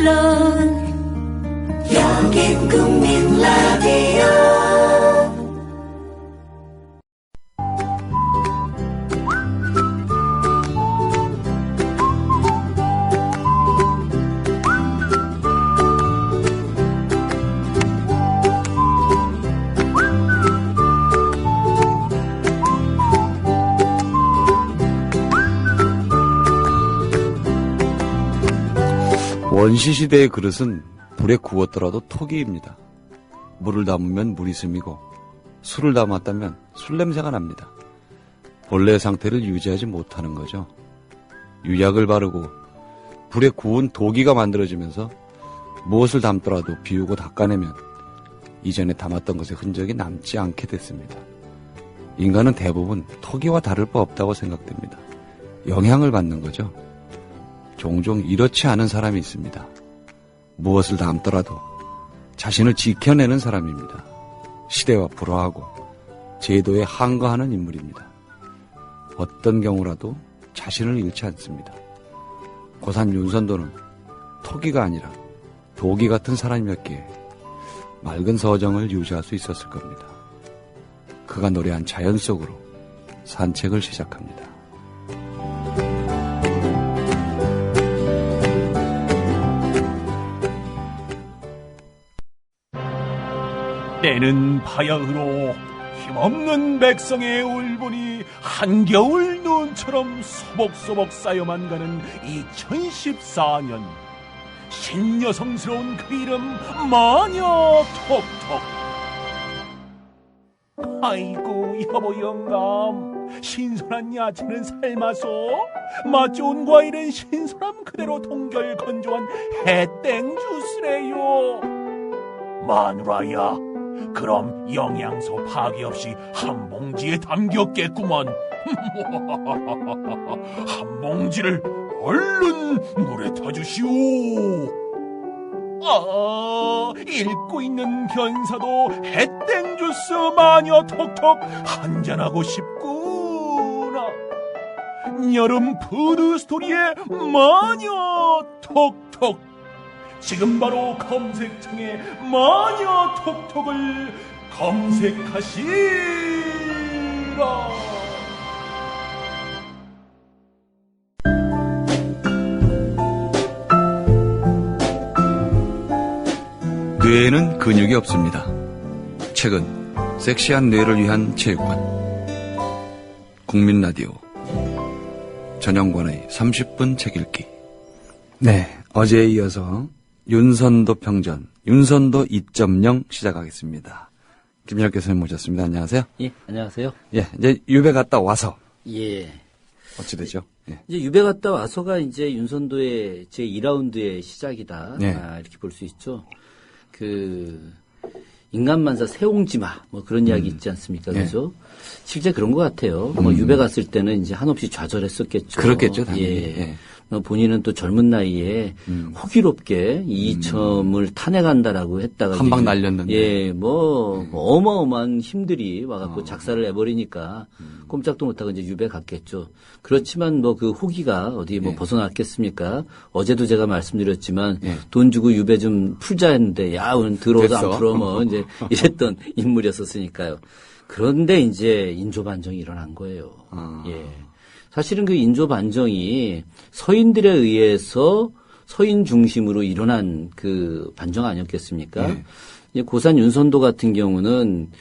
물론 여긴 국민 라디오. 원시시대의 그릇은 불에 구웠더라도 토기입니다. 물을 담으면 물이 스미고 술을 담았다면 술 냄새가 납니다. 본래의 상태를 유지하지 못하는 거죠. 유약을 바르고 불에 구운 도기가 만들어지면서 무엇을 담더라도 비우고 닦아내면 이전에 담았던 것의 흔적이 남지 않게 됐습니다. 인간은 대부분 토기와 다를 바 없다고 생각됩니다. 영향을 받는 거죠. 종종 이렇지 않은 사람이 있습니다. 무엇을 담더라도 자신을 지켜내는 사람입니다. 시대와 불화하고 제도에 항거하는 인물입니다. 어떤 경우라도 자신을 잃지 않습니다. 고산 윤선도는 토기가 아니라 도기 같은 사람이었기에 맑은 서정을 유지할 수 있었을 겁니다. 그가 노래한 자연 속으로 산책을 시작합니다. 때는 바야흐로 힘없는 백성의 울분이 한겨울 눈처럼 소복소복 쌓여만 가는 2014년. 신여성스러운 그 이름 마녀 톡톡. 아이고 여보 영감, 신선한 야채는 삶아서 맛 좋은 과일은 신선함 그대로 동결 건조한 해땡 주스래요. 마누라야, 그럼 영양소 파괴 없이 한 봉지에 담겼겠구만. 한 봉지를 얼른 물에 타주시오. 읽고 있는 견사도 해땡 주스 마녀 톡톡 한잔하고 싶구나. 여름 푸드 스토리의 마녀 톡톡. 지금 바로 검색창에 마녀 톡톡을 검색하시라. 뇌에는 근육이 없습니다. 최근 섹시한 뇌를 위한 체육관 국민 라디오 전영관의 30분 책 읽기. 네, 어제에 이어서 윤선도 평전, 윤선도 2.0 시작하겠습니다. 김연학 교수님 모셨습니다. 안녕하세요. 예, 안녕하세요. 예, 이제 유배 갔다 와서. 예. 어찌 되죠? 예. 이제 유배 갔다 와서가 이제 윤선도의 제 2라운드의 시작이다. 예. 이렇게 볼 수 있죠. 인간만사 세옹지마, 뭐 그런 이야기 있지 않습니까? 예. 그죠? 실제 그런 것 같아요. 뭐 유배 갔을 때는 이제 한없이 좌절했었겠죠. 그렇겠죠, 당연히. 예. 예. 본인은 또 젊은 나이에 호기롭게 이점을 탄핵한다라고 했다가 한 방 날렸는데. 예, 뭐 어마어마한 힘들이 와갖고 작사를 해버리니까 꼼짝도 못하고 이제 유배 갔겠죠. 그렇지만 뭐 그 호기가 어디 뭐 벗어났겠습니까? 어제도 제가 말씀드렸지만 돈 주고 유배 좀 풀자 했는데 야, 오늘 들어오도 됐어. 안 풀어 뭐 이제 이랬던 인물이었었으니까요. 그런데 이제 인조 반정이 일어난 거예요. 예. 사실은 그 인조 반정이 서인들에 의해서 서인 중심으로 일어난 그 반정 아니었겠습니까? 네. 이제 고산 윤선도 같은 경우는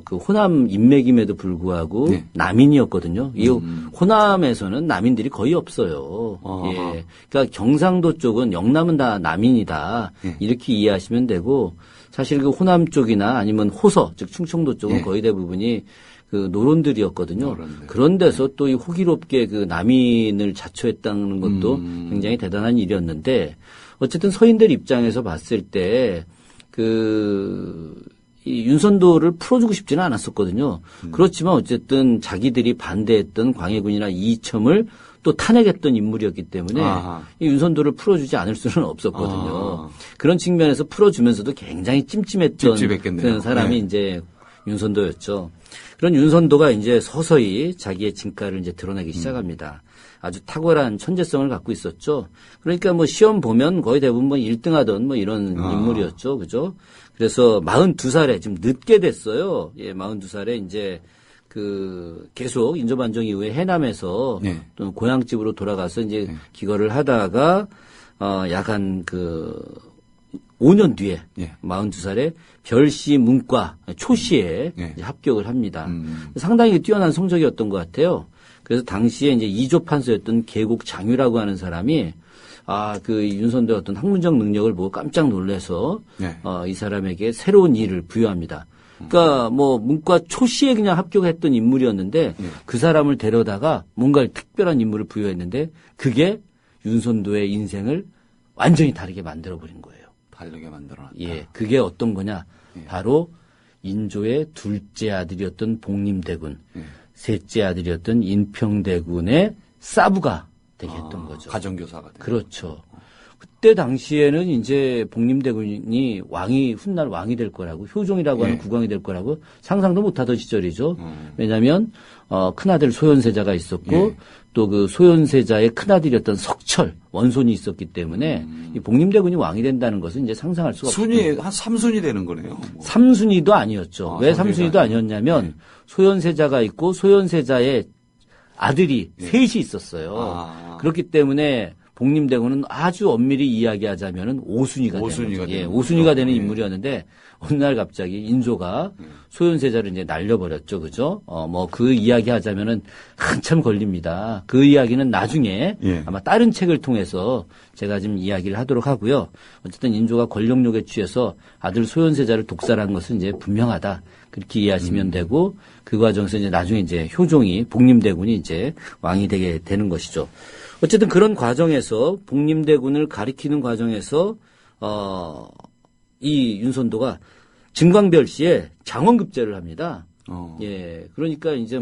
그 호남 인맥임에도 불구하고 네. 남인이었거든요. 이 호남에서는 남인들이 거의 없어요. 예. 그러니까 경상도 쪽은 영남은 다 남인이다. 이렇게 이해하시면 되고 사실 그 호남 쪽이나 아니면 호서 즉 충청도 쪽은 거의 대부분이 그 노론들이었거든요. 그런 데서 또 이 호기롭게 그 남인을 자초했다는 것도 굉장히 대단한 일이었는데 어쨌든 서인들 입장에서 봤을 때 이 윤선도를 풀어주고 싶지는 않았었거든요. 그렇지만 어쨌든 자기들이 반대했던 광해군이나 이첨을 또 탄핵했던 인물이었기 때문에 이 윤선도를 풀어주지 않을 수는 없었거든요. 그런 측면에서 풀어주면서도 굉장히 찜찜했던 사람이 이제 윤선도였죠. 그런 윤선도가 이제 서서히 자기의 진가를 이제 드러내기 시작합니다. 아주 탁월한 천재성을 갖고 있었죠. 그러니까 뭐 시험 보면 거의 대부분 뭐 1등 하던 뭐 이런 인물이었죠. 그죠? 그래서 42살에 지금 늦게 됐어요. 예, 42살에 이제 계속 인조반정 이후에 해남에서 네. 또 고향집으로 돌아가서 이제 기거를 하다가, 약한 5년 뒤에 예. 42살에 별시 문과 초시에 예. 이제 합격을 합니다. 상당히 뛰어난 성적이었던 것 같아요. 그래서 당시에 이제 2조 판서였던 계곡 장유라고 하는 사람이 윤선도의 어떤 학문적 능력을 보고 깜짝 놀라서 예. 이 사람에게 새로운 일을 부여합니다. 그러니까 뭐 문과 초시에 그냥 합격했던 인물이었는데 그 사람을 데려다가 뭔가 특별한 인물을 부여했는데 그게 윤선도의 인생을 완전히 다르게 만들어버린 거예요. 다르게 만들어놨다. 예, 그게 어떤 거냐? 바로 인조의 둘째 아들이었던 복림대군, 셋째 아들이었던 인평대군의 사부가 되게 했던 거죠. 가정교사가 돼. 그렇죠. 그때 당시에는 이제 복림대군이 훗날 왕이 될 거라고, 효종이라고 하는 국왕이 될 거라고 상상도 못하던 시절이죠. 왜냐하면 큰아들 소현세자가 있었고 또 그 소현세자의 큰아들이었던 석철 원손이 있었기 때문에 이 복림대군이 왕이 된다는 것은 이제 상상할 수가 없어요. 순위 한 3순위 되는 거네요. 뭐. 3순위도 아니었죠. 왜 3순위도 3순위도 아니었냐면 소현세자가 있고 소현세자의 아들이 셋이 있었어요. 그렇기 때문에 복림대군은 아주 엄밀히 이야기하자면은 5순위가 되는 거죠. 예, 5순위가 되는 인물이었는데 어느 날 갑자기 인조가 소현세자를 이제 날려버렸죠. 그죠? 그 이야기 하자면은 한참 걸립니다. 그 이야기는 나중에 아마 다른 책을 통해서 제가 지금 이야기를 하도록 하고요. 어쨌든 인조가 권력욕에 취해서 아들 소현세자를 독살한 것은 이제 분명하다. 그렇게 이해하시면 되고 그 과정에서 이제 나중에 이제 효종이 복림대군이 이제 왕이 되게 되는 것이죠. 어쨌든 그런 과정에서 복림대군을 가리키는 과정에서 이 윤선도가 증광별시에 장원급제를 합니다. 예, 그러니까 이제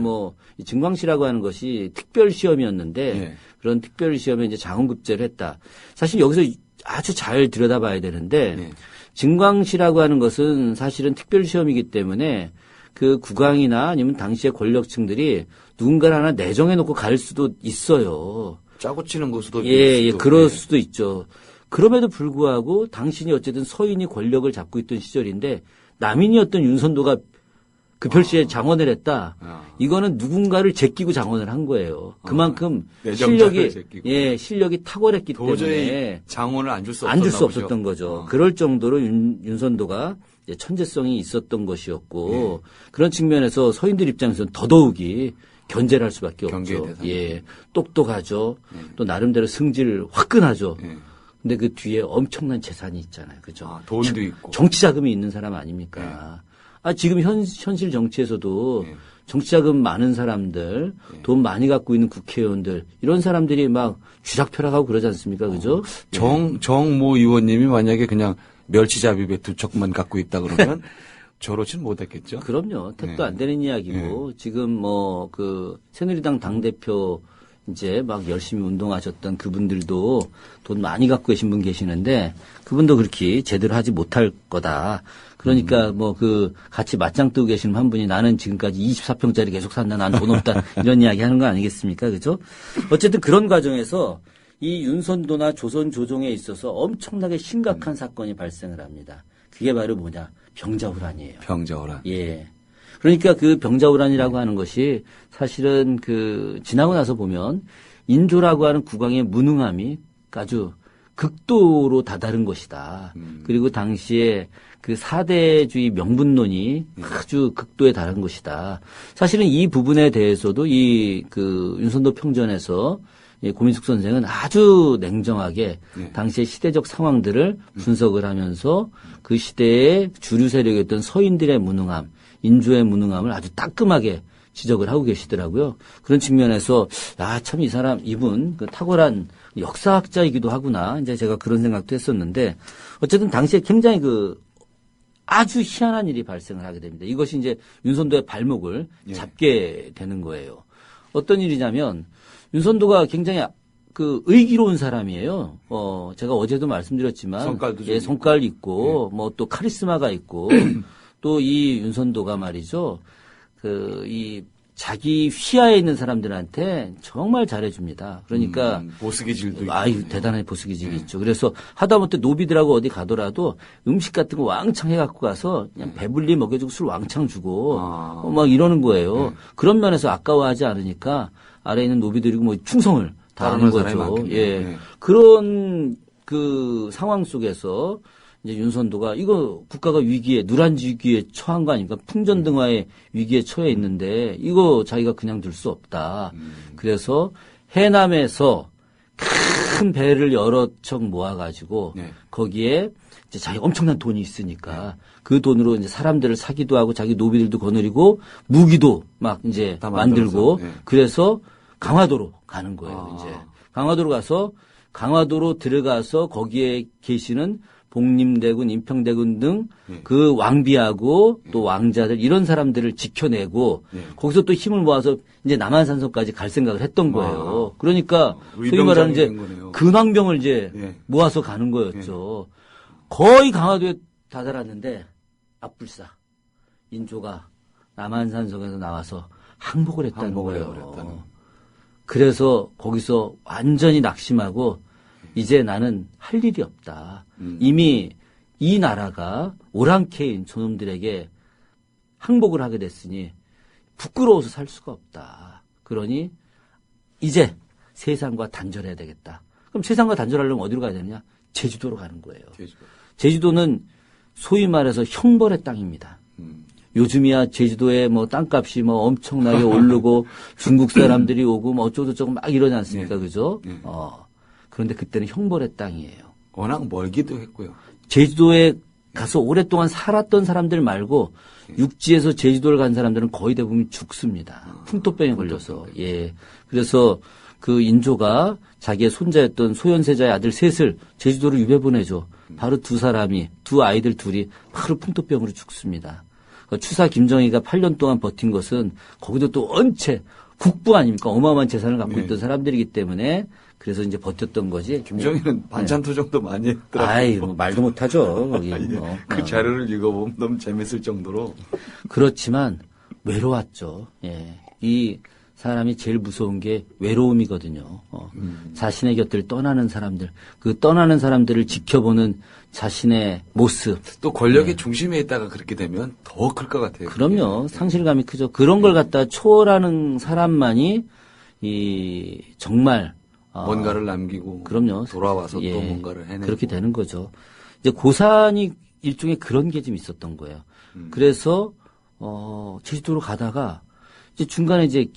이 증광시라고 하는 것이 특별 시험이었는데 그런 특별 시험에 이제 장원급제를 했다. 사실 여기서 아주 잘 들여다봐야 되는데 증광시라고 하는 것은 사실은 특별 시험이기 때문에 그 국왕이나 아니면 당시의 권력층들이 누군가를 하나 내정해 놓고 갈 수도 있어요. 짜고 치는 것도 예, 그럴 수도 있죠. 그럼에도 불구하고 당신이 어쨌든 서인이 권력을 잡고 있던 시절인데 남인이었던 윤선도가 그 별시에 장원을 했다. 이거는 누군가를 제끼고 장원을 한 거예요. 그만큼 실력이 탁월했기 때문에 장원을 안 줄 수 없었던 거죠. 그럴 정도로 윤선도가 이제 천재성이 있었던 것이었고 그런 측면에서 서인들 입장에서는 더더욱이 견제를 할 수밖에 없죠. 예, 똑똑하죠. 또 나름대로 승질 화끈하죠. 근데 그 뒤에 엄청난 재산이 있잖아요. 그죠? 돈도 있고. 정치 자금이 있는 사람 아닙니까? 지금 현실 정치에서도 정치 자금 많은 사람들, 돈 많이 갖고 있는 국회의원들, 이런 사람들이 막 쥐락펴락하고 그러지 않습니까? 그죠? 정모 의원님이 만약에 그냥 멸치잡이배 2척만 갖고 있다 그러면 저러진 못했겠죠? 그럼요. 택도 안 되는 이야기고, 지금 새누리당 당대표 이제 막 열심히 운동하셨던 그분들도 돈 많이 갖고 계신 분 계시는데 그분도 그렇게 제대로 하지 못할 거다. 그러니까 같이 맞짱 뜨고 계시는 한 분이 나는 지금까지 24평짜리 계속 산다. 난 돈 없다. 이런 이야기 하는 거 아니겠습니까? 그죠? 어쨌든 그런 과정에서 이 윤선도나 조선 조정에 있어서 엄청나게 심각한 사건이 발생을 합니다. 그게 바로 뭐냐? 병자호란이에요. 병자호란. 예. 그러니까 그 병자호란이라고 하는 것이 사실은 지나고 나서 보면 인조라고 하는 국왕의 무능함이 아주 극도로 다다른 것이다. 그리고 당시에 그 사대주의 명분론이 아주 극도에 달한 것이다. 사실은 이 부분에 대해서도 윤선도 평전에서 고민숙 선생은 아주 냉정하게 당시의 시대적 상황들을 분석을 하면서 그 시대의 주류 세력이었던 서인들의 무능함, 인조의 무능함을 아주 따끔하게 지적을 하고 계시더라고요. 그런 측면에서 참 이분 탁월한 역사학자이기도 하구나. 이제 제가 그런 생각도 했었는데 어쨌든 당시에 굉장히 아주 희한한 일이 발생을 하게 됩니다. 이것이 이제 윤선도의 발목을 잡게 되는 거예요. 어떤 일이냐면 윤선도가 굉장히 의기로운 사람이에요. 제가 어제도 말씀드렸지만 성깔 있고 또 카리스마가 있고 또 이 윤선도가 말이죠. 이 자기 휘하에 있는 사람들한테 정말 잘해줍니다. 그러니까 보스기질도 있고. 아유 대단한 보스기질이 있죠. 그래서 하다못해 노비들하고 어디 가더라도 음식 같은 거 왕창 해갖고 가서 그냥 배불리 먹여주고 술 왕창 주고 막 이러는 거예요. 그런 면에서 아까워하지 않으니까 아래에 있는 노비들이고 뭐 충성을 다하는 거죠. 예. 그런 그 상황 속에서 이제 윤선도가 이거 국가가 위기에 누란지 위기에 처한 거 아닙니까? 풍전등화의 위기에 처해 있는데 이거 자기가 그냥 둘 수 없다. 그래서 해남에서 큰 배를 여러 척 모아가지고 거기에 이제 자기 엄청난 돈이 있으니까 그 돈으로 이제 사람들을 사기도 하고 자기 노비들도 거느리고 무기도 막 이제 만들고 그래서 강화도로 가는 거예요. 이제 강화도로 가서 강화도로 들어가서 거기에 계시는 복림대군, 인평대군 등 그 왕비하고 또 왕자들 이런 사람들을 지켜내고 거기서 또 힘을 모아서 이제 남한산성까지 갈 생각을 했던 거예요. 그러니까 소위 말하는 이제 근왕병을 이제 모아서 가는 거였죠. 거의 강화도에 다다랐는데 앞불사 인조가 남한산성에서 나와서 항복을 했다는 거예요. 그래서 거기서 완전히 낙심하고 이제 나는 할 일이 없다. 이미 이 나라가 오랑캐인 저놈들에게 항복을 하게 됐으니 부끄러워서 살 수가 없다. 그러니 이제 세상과 단절해야 되겠다. 그럼 세상과 단절하려면 어디로 가야 되느냐? 제주도로 가는 거예요. 제주도는 소위 말해서 형벌의 땅입니다. 요즘이야 제주도에 뭐 땅값이 뭐 엄청나게 오르고 중국 사람들이 오고 뭐 어쩌고저쩌고 막 이러지 않습니까? 그죠? 그런데 그때는 형벌의 땅이에요. 워낙 멀기도 했고요. 제주도에 가서 오랫동안 살았던 사람들 말고 육지에서 제주도를 간 사람들은 거의 대부분 죽습니다. 풍토병에 걸려서. 예. 그래서 그 인조가 자기의 손자였던 소현세자의 아들 셋을 제주도로 유배 보내죠. 바로 두 아이들 둘이 바로 풍토병으로 죽습니다. 추사 김정희가 8년 동안 버틴 것은 거기도 또 언체 국부 아닙니까? 어마어마한 재산을 갖고 있던 사람들이기 때문에 그래서 이제 버텼던 거지. 김정희는 반찬 투정도 많이 했더라고요. 아이, 뭐 말도 못하죠. 거기 뭐. 그 자료를 읽어보면 너무 재밌을 정도로. 그렇지만 외로웠죠. 예. 이 사람이 제일 무서운 게 외로움이거든요. 자신의 곁을 떠나는 사람들, 그 떠나는 사람들을 지켜보는 자신의 모습. 또 권력의 중심에 있다가 그렇게 되면 더 클 것 같아요. 그럼요. 상실감이 크죠. 그런 걸 갖다 초월하는 사람만이 정말 뭔가를 남기고 그럼요. 돌아와서 또 뭔가를 해내고 그렇게 되는 거죠. 이제 고산이 일종의 그런 게 좀 있었던 거예요. 그래서 제주도로 가다가 이제 중간에 이제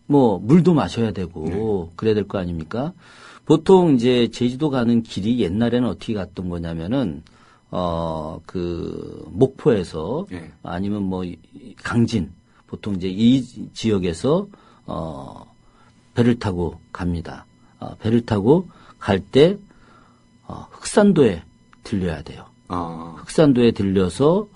물도 마셔야 되고 그래야 될 거 아닙니까? 보통 이제 제주도 가는 길이 옛날에는 어떻게 갔던 거냐면은 그 목포에서 아니면 뭐 강진 보통 이제 이 지역에서 배를 타고 갑니다. 배를 타고 갈 때 흑산도에 들려야 돼요. 흑산도에 들려서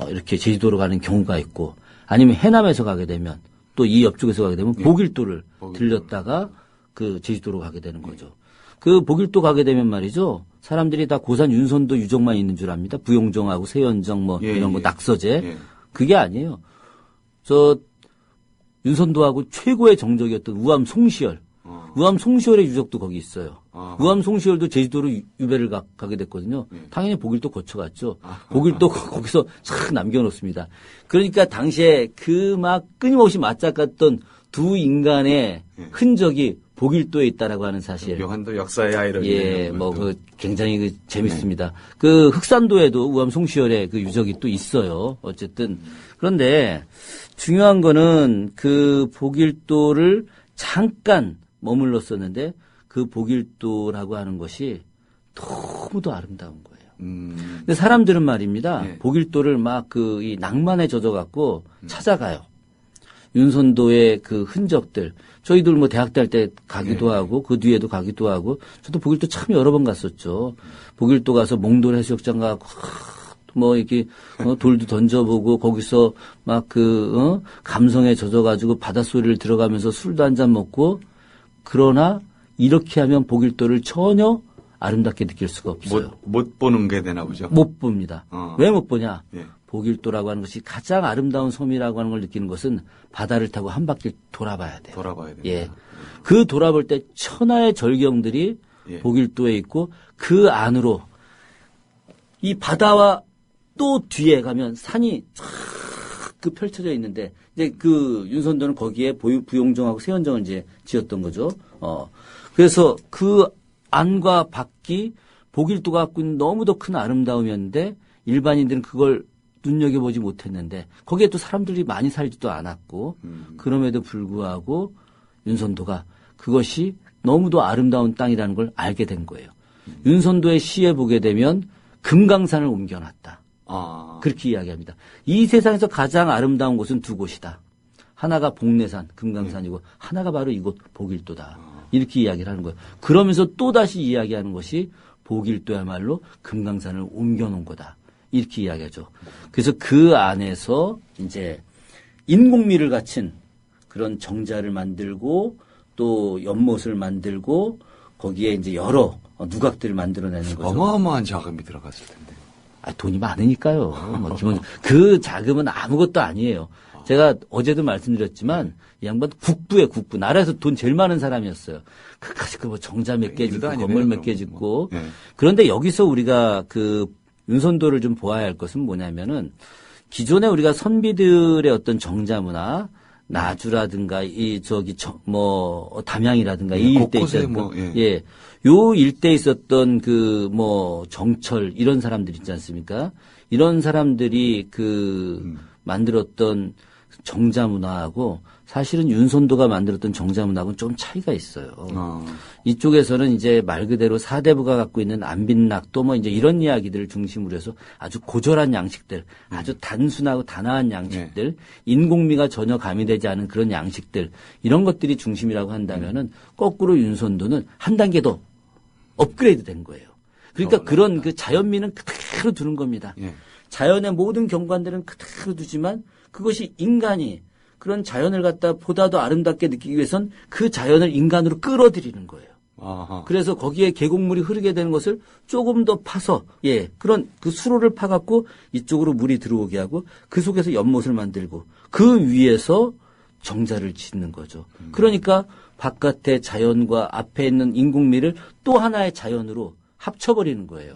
이렇게 제주도로 가는 경우가 있고 아니면 해남에서 가게 되면 또 이 옆쪽에서 가게 되면 보길도를 들렸다가 그 제주도로 가게 되는 거죠. 그 보길도 가게 되면 말이죠. 사람들이 다 고산 윤선도 유적만 있는 줄 압니다. 부용정하고 세연정 뭐 이런 뭐 낙서제. 그게 아니에요. 저 윤선도하고 최고의 정적이었던 우암 송시열. 우암 송시열의 유적도 거기 있어요. 우암 송시열도 제주도로 유배를 가게 됐거든요. 당연히 보길도 거쳐갔죠. 보길도 거기서 싹 남겨놓습니다. 그러니까 당시에 그 막 끊임없이 맞짱갔던 두 인간의 흔적이 보길도에 있다라고 하는 사실. 명한도 역사의 아이러니. 예, 굉장히 재밌습니다. 그 흑산도에도 우암 송시열의 그 유적이 또 있어요. 어쨌든. 그런데 중요한 거는 그 보길도를 잠깐 머물렀었는데 그 보길도라고 하는 것이 너무도 아름다운 거예요. 근데 사람들은 말입니다. 보길도를 막 이 낭만에 젖어갖고 찾아가요. 윤선도의 그 흔적들. 저희들 뭐 대학 다닐 때 가기도 하고 그 뒤에도 가기도 하고 저도 보길도 참 여러 번 갔었죠. 보길도 가서 몽돌 해수욕장 가고 뭐 이렇게 돌도 던져보고 거기서 막 감성에 젖어가지고 바닷소리를 들어가면서 술도 한잔 먹고 그러나 이렇게 하면 보길도를 전혀 아름답게 느낄 수가 없어요. 못 보는 게 되나 보죠. 못 봅니다. 왜 못 보냐? 보길도라고 하는 것이 가장 아름다운 섬이라고 하는 걸 느끼는 것은 바다를 타고 한 바퀴 돌아봐야 돼요. 돌아봐야 됩니다. 예. 그 돌아볼 때 천하의 절경들이 예. 보길도에 있고 그 안으로 이 바다와 또 뒤에 가면 산이 쫙 그 펼쳐져 있는데 이제 그 윤선도는 거기에 부용정하고 세원정을 이제 지었던 거죠. 그래서 그 안과 밖이 보길도가 갖고 있는 너무도 큰 아름다움이었는데 일반인들은 그걸 눈여겨보지 못했는데 거기에 또 사람들이 많이 살지도 않았고 그럼에도 불구하고 윤선도가 그것이 너무도 아름다운 땅이라는 걸 알게 된 거예요. 윤선도의 시에 보게 되면 금강산을 옮겨놨다. 그렇게 이야기합니다. 이 세상에서 가장 아름다운 곳은 두 곳이다. 하나가 복례산, 금강산이고 하나가 바로 이곳 보길도다. 이렇게 이야기를 하는 거예요. 그러면서 또다시 이야기하는 것이 보길도야말로 금강산을 옮겨놓은 거다. 이렇게 이야기하죠. 그래서 그 안에서 이제 인공미를 갖춘 그런 정자를 만들고 또 연못을 만들고 거기에 이제 여러 누각들을 만들어내는 거죠. 어마어마한 자금이 들어갔을 텐데. 돈이 많으니까요. 뭐 기본 그 자금은 아무것도 아니에요. 제가 어제도 말씀드렸지만 이 양반 국부에 국부 나라에서 돈 제일 많은 사람이었어요. 그까지 그 뭐 정자 몇 개 짓고 건물 몇 개 짓고. 네. 그런데 여기서 우리가 그 윤선도를 좀 보아야 할 것은 뭐냐면은 기존에 우리가 선비들의 어떤 정자 문화 나주라든가 담양이라든가 이 일대에 있었던 요 일대에 있었던 그 정철 이런 사람들 있지 않습니까? 이런 사람들이 만들었던 정자 문화하고 사실은 윤선도가 만들었던 정자 문화하고는 좀 차이가 있어요. 이쪽에서는 이제 말 그대로 사대부가 갖고 있는 안빈낙도 이제 이런 이야기들을 중심으로 해서 아주 고졸한 양식들, 아주 단순하고 단아한 양식들, 인공미가 전혀 가미되지 않은 그런 양식들, 이런 것들이 중심이라고 한다면은 거꾸로 윤선도는 한 단계 더 업그레이드 된 거예요. 그러니까 그런 그 자연미는 그대로 두는 겁니다. 자연의 모든 경관들은 그대로 두지만 그것이 인간이 그런 자연을 갖다 보다 더 아름답게 느끼기 위해선 그 자연을 인간으로 끌어들이는 거예요. 그래서 거기에 계곡물이 흐르게 되는 것을 조금 더 파서 그런 그 수로를 파갖고 이쪽으로 물이 들어오게 하고 그 속에서 연못을 만들고 그 위에서 정자를 짓는 거죠. 그러니까 바깥의 자연과 앞에 있는 인공미를 또 하나의 자연으로 합쳐버리는 거예요.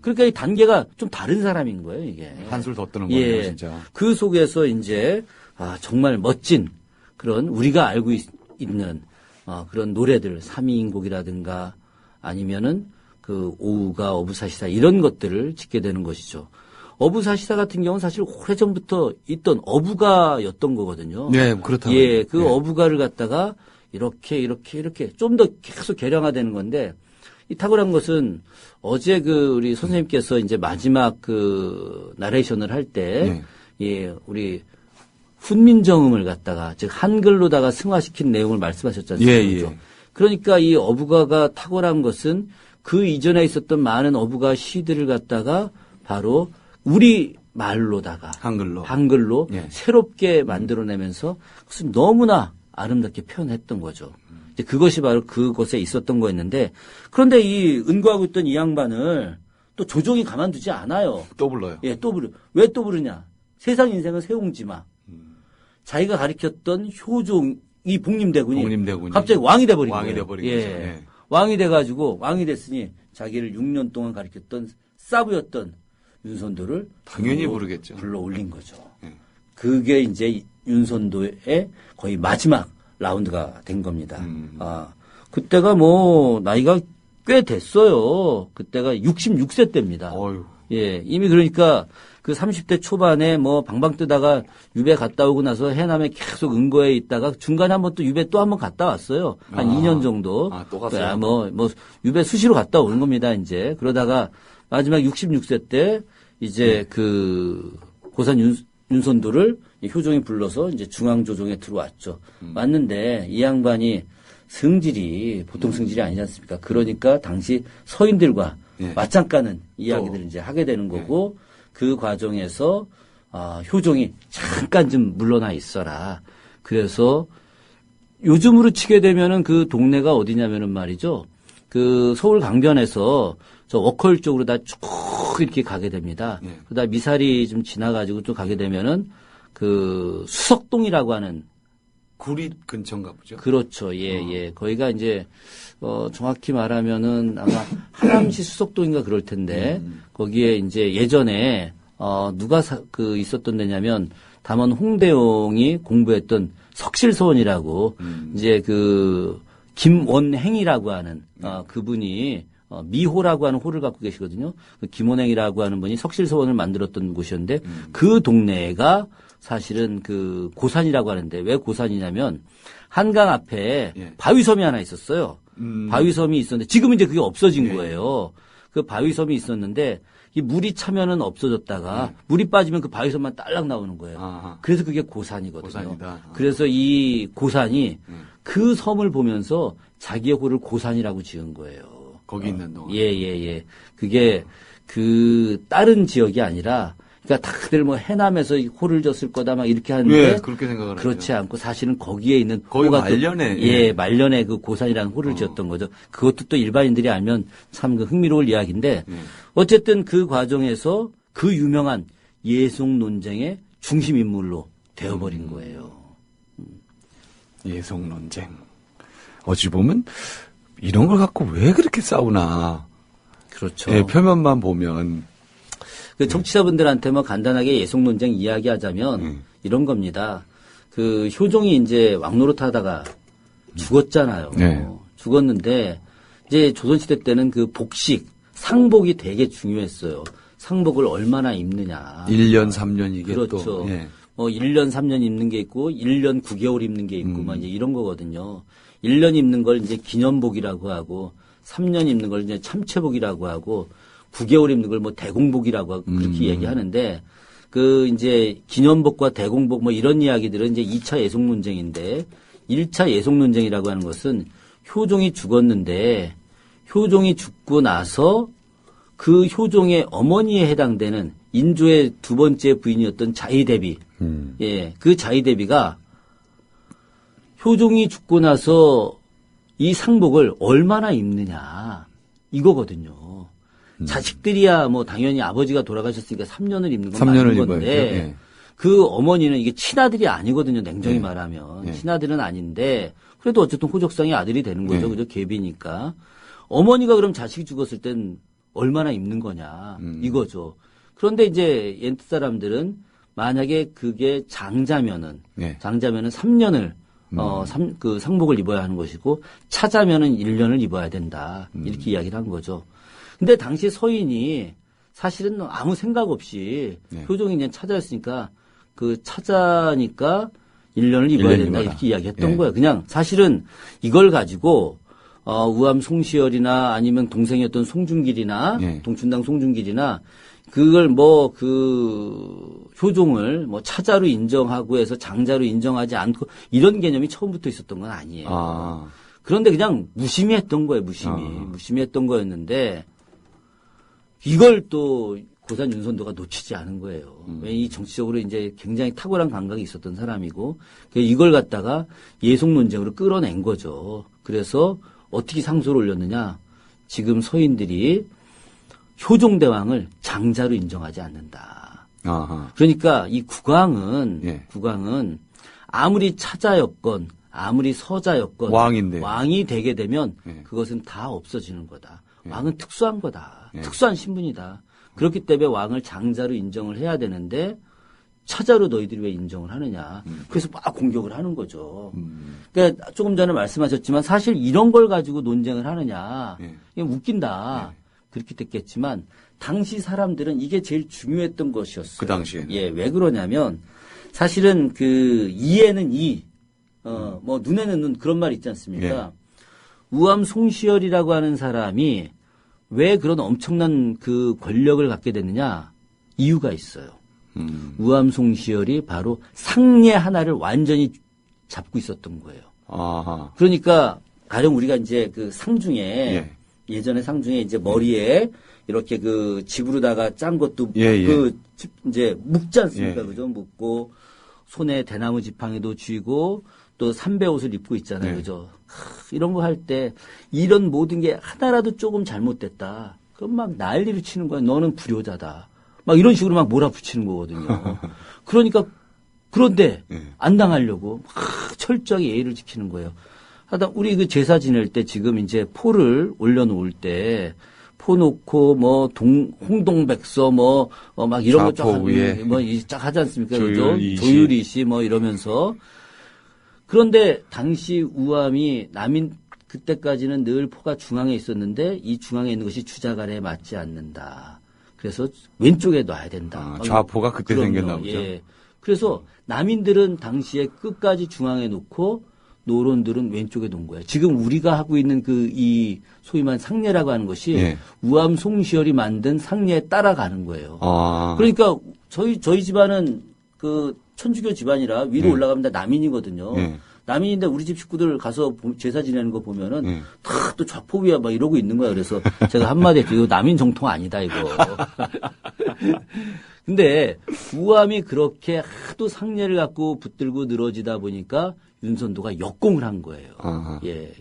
그러니까 이 단계가 좀 다른 사람인 거예요, 이게. 한술 더 뜨는 거예요, 진짜. 그 속에서 이제 정말 멋진 그런 우리가 알고 있는 그런 노래들, 삼이인곡이라든가 아니면은 그 오우가 어부사시사 이런 것들을 짓게 되는 것이죠. 어부사시사 같은 경우는 사실 오래전부터 있던 어부가였던 거거든요. 네, 그렇다고. 어부가를 갖다가 이렇게 좀 더 계속 개량화되는 건데 이 탁월한 것은 어제 우리 선생님께서 이제 마지막 나레이션을 할 때 우리 훈민정음을 갖다가 즉 한글로다가 승화시킨 내용을 말씀하셨지 않습니까? 그러니까 이 어부가가 탁월한 것은 그 이전에 있었던 많은 어부가 시들을 갖다가 바로 우리 말로다가 한글로 새롭게 만들어내면서 그것을 너무나 아름답게 표현했던 거죠. 이제 그것이 바로 그곳에 있었던 거였는데 그런데 이 은구하고 있던 이 양반을 또 조종이 가만두지 않아요. 또 불러요. 또 부르. 왜 또 부르냐? 세상 인생은 세옹지마. 자기가 가리켰던 효종이 복림대군이 갑자기 왕이 돼버린 거예요. 왕이 돼가지고 왕이 됐으니 자기를 6년 동안 가리켰던 사부였던 윤선도를 당연히 부르겠죠. 불러 올린 거죠. 그게 이제 윤선도의 거의 마지막 라운드가 된 겁니다. 그때가 나이가 꽤 됐어요. 그때가 66세 때입니다. 이미 그러니까 그 30대 초반에 방방 뜨다가 유배 갔다 오고 나서 해남에 계속 은거에 있다가 중간에 한번 또 유배 또 한번 갔다 왔어요. 한 2년 정도. 또 갔어요. 유배 수시로 갔다 오는 겁니다, 이제. 그러다가 마지막 66세 때 이제 고산 윤선도를 효종이 불러서 이제 중앙조정에 들어왔죠. 왔는데 이 양반이 성질이 보통 성질이 아니지 않습니까? 그러니까 당시 서인들과 맞짱 까는 이야기들을 이제 하게 되는 거고 그 과정에서 효종이 잠깐 좀 물러나 있어라. 그래서 요즘으로 치게 되면은 그 동네가 어디냐면은 말이죠. 그 서울 강변에서 저 워커힐 쪽으로 다 쭉 이렇게 가게 됩니다. 예. 그러다 미사리 좀 지나가지고 또 가게 되면은 그 수석동이라고 하는 구리 근처인가 보죠. 그렇죠. 예, 예. 거기가 이제, 정확히 말하면은 아마 하남시 수석동인가 그럴 텐데, 거기에 이제 예전에, 누가 있었던 데냐면, 담원 홍대용이 공부했던 석실서원이라고, 이제 김원행이라고 하는, 그분이, 미호라고 하는 호를 갖고 계시거든요. 그 김원행이라고 하는 분이 석실서원을 만들었던 곳이었는데, 그 동네가 사실은 그 고산이라고 하는데 왜 고산이냐면 한강 앞에 예. 바위섬이 하나 있었어요. 바위섬이 있었는데 지금은 이제 그게 없어진 거예요. 그 바위섬이 있었는데 이 물이 차면은 없어졌다가 물이 빠지면 그 바위섬만 딸락 나오는 거예요. 아하. 그래서 그게 고산이거든요. 고산이다. 그래서 이 고산이 그 섬을 보면서 자기의 호를 고산이라고 지은 거예요. 거기 있는 동안. 예, 예, 예. 그게 그 다른 지역이 아니라 그러니까 다들 뭐 해남에서 호를 졌을 거다 막 이렇게 하는데 예, 그렇게 생각을 그렇지 하죠. 않고 사실은 거기에 있는 거기 호가 말년에, 또, 예. 예, 말년에 그 고산이라는 호를 지었던 거죠. 그것도 또 일반인들이 알면 참 그 흥미로울 이야기인데 어쨌든 그 과정에서 그 유명한 예송 논쟁의 중심 인물로 되어버린 거예요. 예송 논쟁. 어찌 보면 이런 걸 갖고 왜 그렇게 싸우나. 그렇죠. 예, 표면만 보면. 그 청취자분들한테 뭐 간단하게 예송 논쟁 이야기하자면 이런 겁니다. 그 효종이 이제 왕노릇 하다가 죽었잖아요. 네. 죽었는데 이제 조선시대 때는 그 복식, 상복이 되게 중요했어요. 상복을 얼마나 입느냐. 1년, 3년 이게 그렇죠. 또. 예. 뭐 1년, 3년 입는 게 있고 1년 9개월 입는 게 있고 막 이제 이런 거거든요. 1년 입는 걸 이제 기념복이라고 하고 3년 입는 걸 이제 참채복이라고 하고 9개월 입는 걸 뭐 대공복이라고 하고 그렇게 얘기하는데 그 이제 기념복과 대공복 뭐 이런 이야기들은 이제 2차 예송 논쟁인데 1차 예송 논쟁이라고 하는 것은 효종이 죽었는데 효종이 죽고 나서 그 효종의 어머니에 해당되는 인조의 두 번째 부인이었던 자의대비. 예, 그 자의대비가 효종이 죽고 나서 이 상복을 얼마나 입느냐 이거거든요. 자식들이야 뭐 당연히 아버지가 돌아가셨으니까 3년을 입는 건 3년을 맞는 입어야죠. 건데 예. 그 어머니는 이게 친아들이 아니거든요. 냉정히 예. 말하면 예. 친아들은 아닌데 그래도 어쨌든 호적상의 아들이 되는 거죠. 예. 그죠? 계비니까 어머니가 그럼 자식이 죽었을 땐 얼마나 입는 거냐 이거죠. 그런데 이제 옛 사람들은 만약에 그게 장자면은 예. 3년을 그 상복을 입어야 하는 것이고 차자면은 1년을 입어야 된다. 이렇게 이야기를 한 거죠. 근데 당시 서인이 사실은 아무 생각 없이 네. 효종이 그냥 차자였으니까 그 차자니까 1년을 입어야 1년 된다. 입어라. 이렇게 이야기했던 예. 거예요. 그냥 사실은 이걸 가지고 우암 송시열이나 아니면 동생이었던 송중길이나 예. 동춘당 송중길이나 그걸 뭐 효종을 뭐 차자로 인정하고 해서 장자로 인정하지 않고 이런 개념이 처음부터 있었던 건 아니에요. 아. 그런데 그냥 무심히 했던 거예요, 무심히 했던 거였는데 이걸 또 고산 윤선도가 놓치지 않은 거예요. 왜 이 정치적으로 이제 굉장히 탁월한 감각이 있었던 사람이고 이걸 갖다가 예송 논쟁으로 끌어낸 거죠. 그래서 어떻게 상소를 올렸느냐? 지금 서인들이 효종대왕을 장자로 인정하지 않는다. 아하. 그러니까 이 국왕은 예. 아무리 차자였건 아무리 서자였건 왕인데. 왕이 되게 되면 예. 그것은 다 없어지는 거다. 왕은 특수한 거다. 예. 특수한 신분이다. 그렇기 때문에 왕을 장자로 인정을 해야 되는데 차자로 너희들이 왜 인정을 하느냐. 그래서 막 공격을 하는 거죠. 그러니까 조금 전에 말씀하셨지만 사실 이런 걸 가지고 논쟁을 하느냐. 예. 이게 웃긴다. 그렇게 됐겠지만 당시 사람들은 이게 제일 중요했던 것이었어요. 그 당시에는. 예, 왜 그러냐면 사실은 그 이에는 이, 뭐 눈에는 눈 그런 말 있지 않습니까? 예. 우암 송시열이라고 하는 사람이 왜 그런 엄청난 그 권력을 갖게 됐느냐? 이유가 있어요. 우암 송시열이 바로 상례 하나를 완전히 잡고 있었던 거예요. 아하. 그러니까 가령 우리가 이제 그 상 중에 예. 예전에 상 중에 이제 머리에 이렇게 그 집으로다가 짠 것도 예, 예. 그 이제 묶지 않습니까? 예. 그죠? 묶고 손에 대나무 지팡이도 쥐고 또 삼배 옷을 입고 있잖아요. 그죠? 이런 거 할 때 이런 모든 게 하나라도 조금 잘못됐다. 그럼 막 난리를 치는 거야. 너는 불효자다. 막 이런 식으로 막 몰아붙이는 거거든요. 그러니까 그런데 안 당하려고 막 철저하게 예의를 지키는 거예요. 하다 우리 그 제사 지낼 때 지금 이제 포를 올려놓을 때 포 놓고 뭐 홍동백서 막 이런 거 쫙 쫙 하지 않습니까? 조유리시 뭐 이러면서 그런데 당시 우암이 남인 그때까지는 늘 포가 중앙에 있었는데 이 중앙에 있는 것이 주자갈에 맞지 않는다. 그래서 왼쪽에 놔야 된다. 좌포가 그때 생겼나 보죠. 예. 그래서 남인들은 당시에 끝까지 중앙에 놓고 노론들은 왼쪽에 놓은 거예요. 지금 우리가 하고 있는 이 소위 말하는 상례라고 하는 것이 우암 송시열이 만든 상례에 따라가는 거예요. 그러니까 저희 집안은 그 천주교 집안이라 위로 올라가면 다 남인이거든요. 남인인데 우리 집 식구들 가서 제사 지내는 거 보면은 다 또 좌포위야 막 이러고 있는 거야. 그래서 제가 한마디 했죠. 이거 남인 정통 아니다 이거. 근데 우암이 그렇게 하도 상례를 갖고 붙들고 늘어지다 보니까 윤선도가 역공을 한 거예요.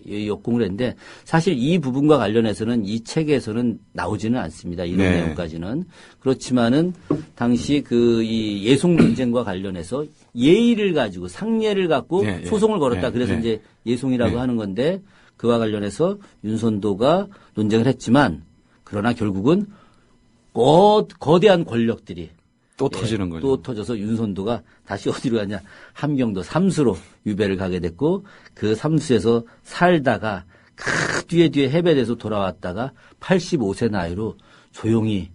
역공을 했는데 사실 이 부분과 관련해서는 이 책에서는 나오지는 않습니다. 이런 내용까지는. 그렇지만은 당시 이 예송 논쟁과 관련해서 예의를 가지고 상례를 갖고 소송을 걸었다. 그래서 이제 예송이라고 하는 건데 그와 관련해서 윤선도가 논쟁을 했지만 그러나 결국은 거대한 권력들이 또 터지는 거죠. 또 터져서 윤선도가 다시 어디로 가냐. 함경도 삼수로 유배를 가게 됐고 그 삼수에서 살다가 뒤에 해배돼서 돌아왔다가 85세 나이로 조용히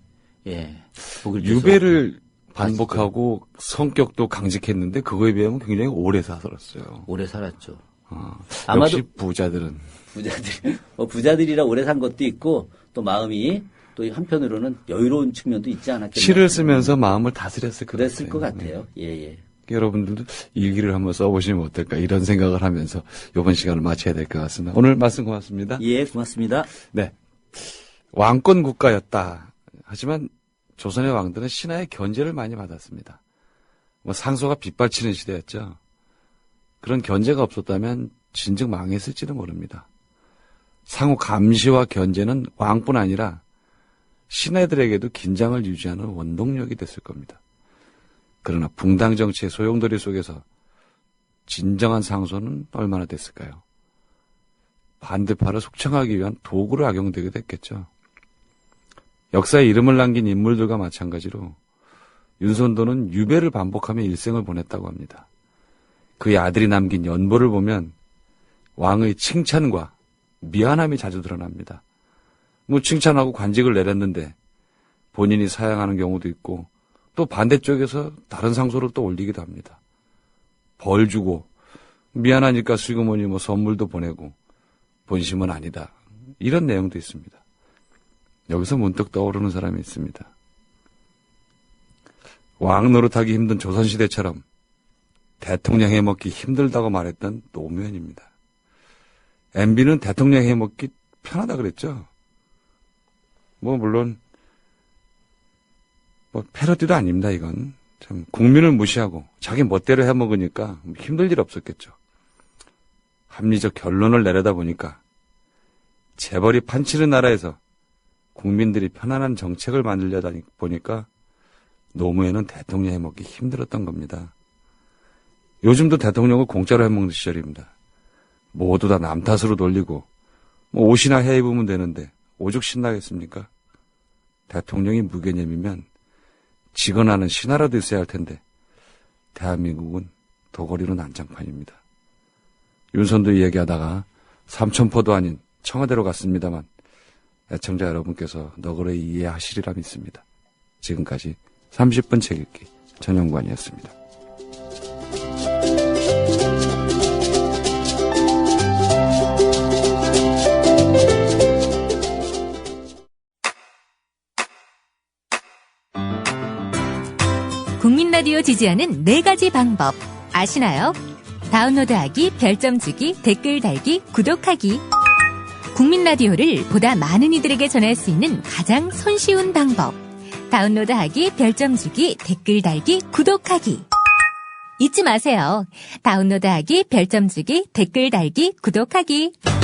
복을 유배를 반복하고 성격도 강직했는데 그거에 비하면 굉장히 오래 살았어요. 오래 살았죠. 아마도 역시 부자들이라 오래 산 것도 있고 또 마음이 또 한편으로는 여유로운 측면도 있지 않았겠나. 시를 쓰면서 마음을 다스렸을 것 같아요. 예. 여러분들도 일기를 한번 써보시면 어떨까 이런 생각을 하면서 이번 시간을 마쳐야 될 것 같습니다. 오늘 말씀 고맙습니다. 예, 고맙습니다. 네, 왕권 국가였다. 하지만 조선의 왕들은 신하의 견제를 많이 받았습니다. 상소가 빗발치는 시대였죠. 그런 견제가 없었다면 진즉 망했을지도 모릅니다. 상호 감시와 견제는 왕뿐 아니라 신하들에게도 긴장을 유지하는 원동력이 됐을 겁니다. 그러나 붕당 정치의 소용돌이 속에서 진정한 상소는 얼마나 됐을까요? 반대파를 속청하기 위한 도구로 악용되게 됐겠죠. 역사에 이름을 남긴 인물들과 마찬가지로 윤선도는 유배를 반복하며 일생을 보냈다고 합니다. 그의 아들이 남긴 연보를 보면 왕의 칭찬과 미안함이 자주 드러납니다. 칭찬하고 관직을 내렸는데 본인이 사양하는 경우도 있고 또 반대쪽에서 다른 상소를 또 올리기도 합니다. 벌 주고 미안하니까 슬그머니 선물도 보내고 본심은 아니다. 이런 내용도 있습니다. 여기서 문득 떠오르는 사람이 있습니다. 왕 노릇하기 힘든 조선시대처럼 대통령 해먹기 힘들다고 말했던 노무현입니다. MB는 대통령 해먹기 편하다 그랬죠. 물론 패러디도 아닙니다. 이건 참 국민을 무시하고 자기 멋대로 해먹으니까 힘들 일 없었겠죠. 합리적 결론을 내려다 보니까 재벌이 판치는 나라에서 국민들이 편안한 정책을 만들려다 보니까 노무현은 대통령 해먹기 힘들었던 겁니다. 요즘도 대통령을 공짜로 해먹는 시절입니다. 모두 다 남 탓으로 돌리고 옷이나 해 입으면 되는데 오죽 신나겠습니까? 대통령이 무개념이면 직언하는 신하라도 있어야 할 텐데 대한민국은 도거리로 난장판입니다. 윤선도 이야기하다가 삼천포도 아닌 청와대로 갔습니다만 애청자 여러분께서 너그러이 이해하시리라 믿습니다. 지금까지 30분 책 읽기 전영관이었습니다. 국민 라디오 지지하는 4가지 방법 아시나요? 다운로드하기, 별점 주기, 댓글 달기, 구독하기. 국민 라디오를 보다 많은 이들에게 전할 수 있는 가장 손쉬운 방법. 다운로드하기, 별점 주기, 댓글 달기, 구독하기. 잊지 마세요. 다운로드하기, 별점 주기, 댓글 달기, 구독하기.